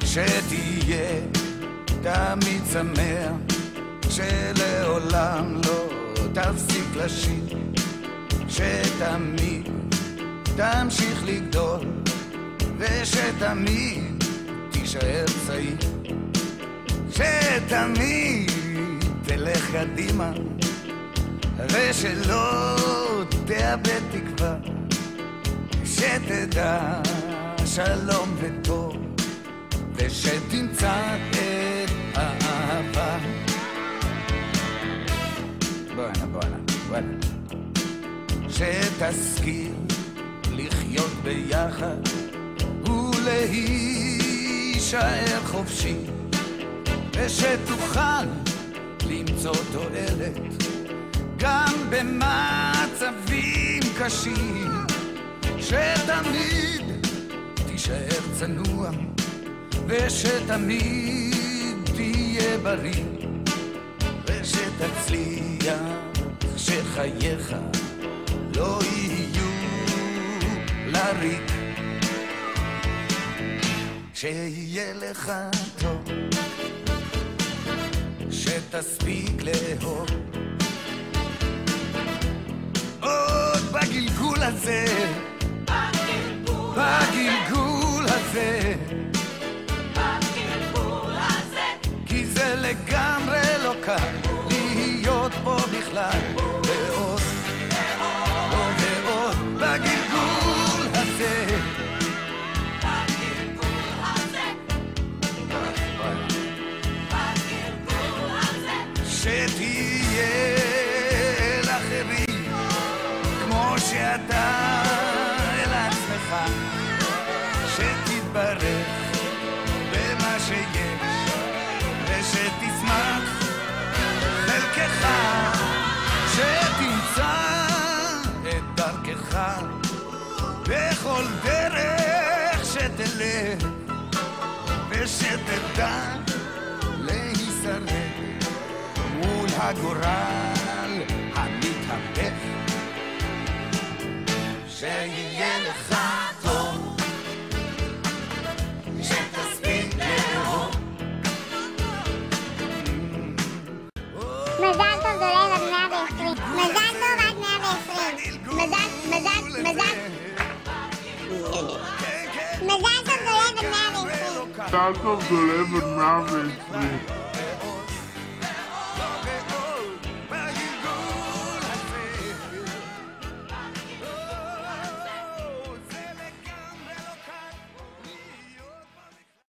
שתהיה תמיד שמח, שלעולם לא תפסיק לשיר, שתמיד תמשיך לגדול, ושתמיד תישאר צעיר, שתמיד תלך קדימה, ושלא תאבד תקווה, שתדע שלום וטוב, ושתמצא את האהבה. בואנה שתשכיל לחיות ביחד ולהישאר חופשי, ושתוכל למצוא תועלת גם במצבים קשים, שתמיד תישאר צנוע, ושתמיד תהיה בריא, ושתצליח שחייך לא יהיו לריק, שיהיה לך טוב, שתספיק לאהוב עוד בגלגול הזה, בגלגול הזה, כי זה לגמרי לא קל להיות פה בכלל, ועוד ועוד בגלגול הזה, שתהיה לאחרים כמו שאתה אל עצמך, שתתברך במה שיש, ושתשמח חלקך, שתמצא את דרכך בכל דרך שתלך, ושתדע להישרד מול הגורל המתהפך, שיהיה לך טוב, שתספיק לאהוב. מזל טוב דולב עד 120. מזל טוב עד 120. מזל טוב דולב עד 120. מזל טוב דולב עד 120.